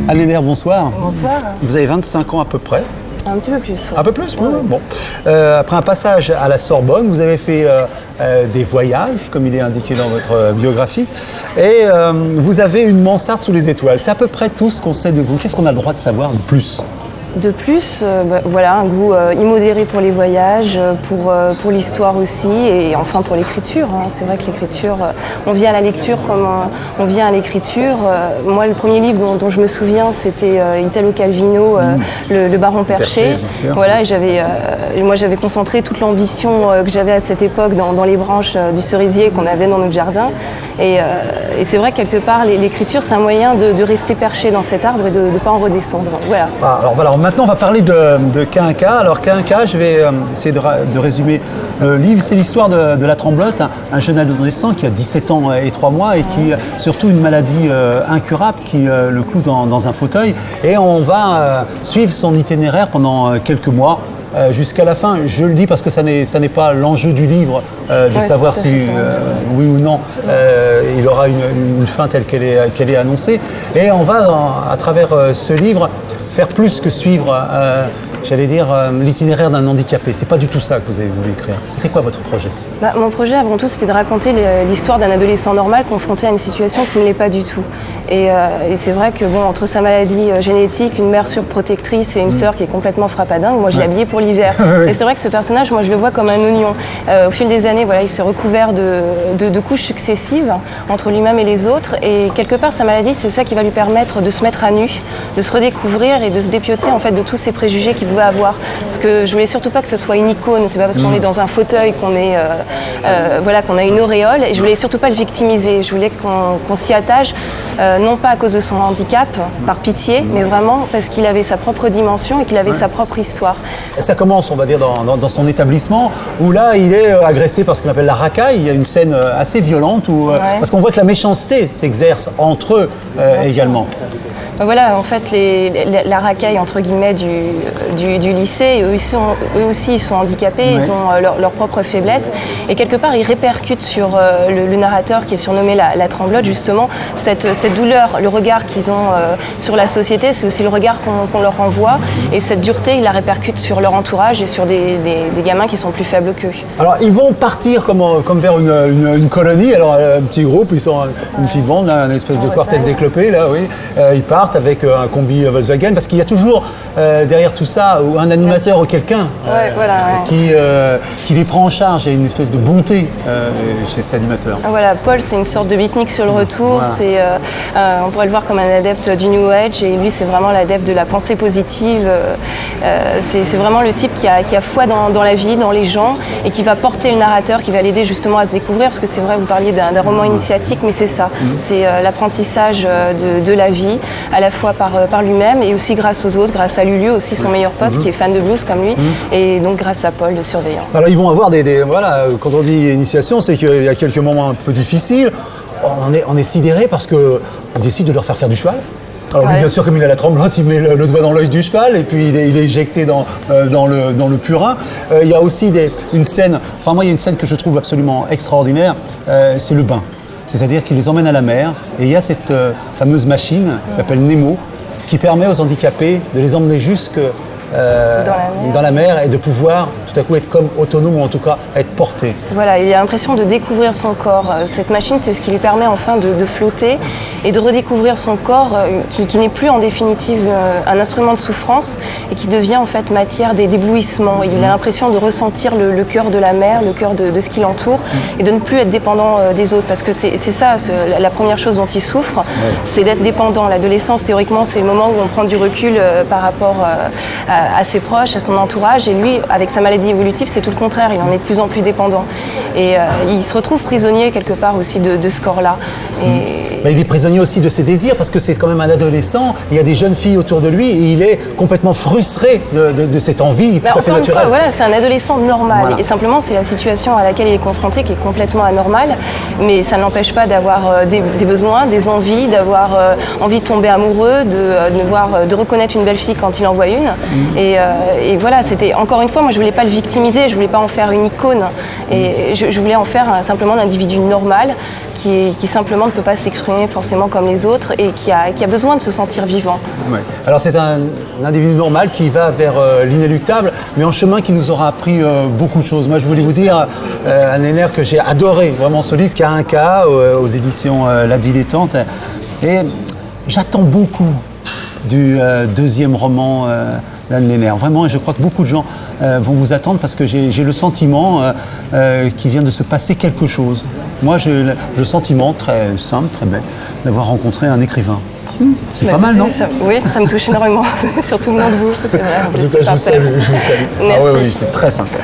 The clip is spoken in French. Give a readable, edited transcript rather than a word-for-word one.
Anne Henner, bonsoir. Bonsoir. Vous avez 25 ans à peu près. Un petit peu plus. Ouais. Un peu plus, oui. Bon. Après un passage à la Sorbonne, vous avez fait des voyages, comme il est indiqué dans votre biographie, et vous avez une mansarde sous les étoiles. C'est à peu près tout ce qu'on sait de vous. Qu'est-ce qu'on a le droit de savoir de plus ? De plus, voilà, un goût immodéré pour les voyages, pour l'histoire aussi, et enfin pour l'écriture. Hein. C'est vrai que l'écriture, on vient à la lecture comme on vient à l'écriture. Moi, le premier livre dont je me souviens, c'était Italo Calvino, le Baron Perché. Voilà, et moi j'avais concentré toute l'ambition que j'avais à cette époque dans les branches du cerisier qu'on avait dans notre jardin. Et c'est vrai que quelque part, l'écriture, c'est un moyen de rester perché dans cet arbre et de ne pas en redescendre. Voilà. Alors voilà, maintenant on va parler de Quinca. Alors Quinca, je vais essayer de résumer le livre. C'est l'histoire de la Tremblote, un jeune adolescent qui a 17 ans et 3 mois et qui a surtout une maladie incurable qui le cloue dans un fauteuil. Et on va suivre son itinéraire pendant quelques mois. Jusqu'à la fin, je le dis parce que ça n'est pas l'enjeu du livre de savoir si oui ou non il aura une fin telle qu'elle est annoncée. Et on va à travers ce livre faire plus que suivre, j'allais dire, l'itinéraire d'un handicapé. C'est pas du tout ça que vous avez voulu écrire. C'était quoi votre projet ? Mon projet avant tout, c'était de raconter l'histoire d'un adolescent normal confronté à une situation qui ne l'est pas du tout. Et c'est vrai que entre sa maladie génétique, une mère surprotectrice et une sœur qui est complètement frappadingue, moi je l'ai habillé pour l'hiver. Et c'est vrai que ce personnage, moi je le vois comme un oignon. Au fil des années, voilà, il s'est recouvert de couches successives entre lui-même et les autres. Et quelque part, sa maladie, c'est ça qui va lui permettre de se mettre à nu, de se redécouvrir et de se dépioter en fait de tous ces préjugés qu'il pouvait avoir. Parce que je voulais surtout pas que ce soit une icône. C'est pas parce qu'on est dans un fauteuil qu'on est qu'on a une auréole. Et je voulais surtout pas le victimiser. Je voulais qu'on s'y attache. Non pas à cause de son handicap, par pitié, mais vraiment parce qu'il avait sa propre dimension et qu'il avait sa propre histoire. Ça commence, on va dire, dans son établissement, où là, il est agressé par ce qu'on appelle la racaille. Il y a une scène assez violente, parce qu'on voit que la méchanceté s'exerce entre eux également. Voilà, en fait, la racaille, entre guillemets, du lycée, eux aussi, ils sont handicapés, ils ont leur propre faiblesse. Et quelque part, ils répercutent sur le narrateur qui est surnommé la Tremblote, justement, cette douleur, le regard qu'ils ont sur la société, c'est aussi le regard qu'on leur envoie. Et cette dureté, ils la répercutent sur leur entourage et sur des gamins qui sont plus faibles qu'eux. Alors, ils vont partir comme vers une colonie. Alors, un petit groupe, ils sont une petite bande, une espèce de quartet déclopé, là, oui. Ils partent avec un combi Volkswagen, parce qu'il y a toujours derrière tout ça un animateur ou quelqu'un qui les prend en charge. Il y a une espèce de bonté chez cet animateur. Voilà, Paul, c'est une sorte de beatnik sur le retour. Voilà. On pourrait le voir comme un adepte du New Age, et lui, c'est vraiment l'adepte de la pensée positive. C'est vraiment le type qui a foi dans la vie, dans les gens, et qui va porter le narrateur, qui va l'aider justement à se découvrir, parce que c'est vrai, vous parliez d'un roman initiatique, mais c'est ça. C'est l'apprentissage de la vie, à la fois par lui-même et aussi grâce aux autres, grâce à Lulu, aussi son meilleur pote qui est fan de blues comme lui, et donc grâce à Paul, le surveillant. Alors ils vont avoir voilà, quand on dit initiation, c'est qu'il y a quelques moments un peu difficiles. On est sidéré parce qu'on décide de leur faire du cheval. Alors lui, bien sûr, comme il a la Tremblote, il met le doigt dans l'œil du cheval et puis il est éjecté dans le purin. Il y a aussi une scène, il y a une scène que je trouve absolument extraordinaire, c'est le bain. C'est-à-dire qu'il les emmène à la mer et il y a cette fameuse machine qui s'appelle Nemo qui permet aux handicapés de les emmener jusque dans la mer et de pouvoir tout à coup être comme autonome, ou en tout cas être porté. Voilà, il a l'impression de découvrir son corps. Cette machine, c'est ce qui lui permet enfin de flotter et de redécouvrir son corps qui n'est plus en définitive un instrument de souffrance et qui devient en fait matière d'éblouissement. Il a l'impression de ressentir le cœur de la mer, le cœur de ce qui l'entoure et de ne plus être dépendant des autres, parce que c'est ça, la première chose dont il souffre, c'est d'être dépendant. L'adolescence, théoriquement, c'est le moment où on prend du recul par rapport à ses proches, à son entourage, et lui, avec sa maladie évolutive, c'est tout le contraire, il en est de plus en plus dépendant. Et il se retrouve prisonnier quelque part aussi de ce corps-là. Mais il est prisonnier aussi de ses désirs, parce que c'est quand même un adolescent, il y a des jeunes filles autour de lui, et il est complètement frustré de cette envie tout à fait naturelle. Voilà, c'est un adolescent normal, et simplement c'est la situation à laquelle il est confronté qui est complètement anormale, mais ça n'empêche pas d'avoir des besoins, des envies, d'avoir envie de tomber amoureux, de reconnaître une belle fille quand il en voit une. Et voilà, c'était, encore une fois, moi je voulais pas le victimiser, je voulais pas en faire une icône, et je voulais en faire simplement un individu normal qui simplement ne peut pas s'exprimer s'exprimer forcément comme les autres et qui a besoin de se sentir vivant. Ouais. Alors c'est un individu normal qui va vers l'inéluctable, mais en chemin qui nous aura appris beaucoup de choses. Moi je voulais vous dire, Anne Lehner, que j'ai adoré vraiment ce livre, K1K, aux éditions La Dilettante. Et j'attends beaucoup du deuxième roman d'Anne Lehner. Vraiment, et je crois que beaucoup de gens vont vous attendre parce que j'ai le sentiment qu'il vient de se passer quelque chose. Moi, j'ai le sentiment très simple, très bête, d'avoir rencontré un écrivain. C'est pas mal, non? Oui, ça me touche énormément, surtout le nom de vous. C'est vrai, En tout cas, je vous salue. Merci. Ah oui, c'est très sincère.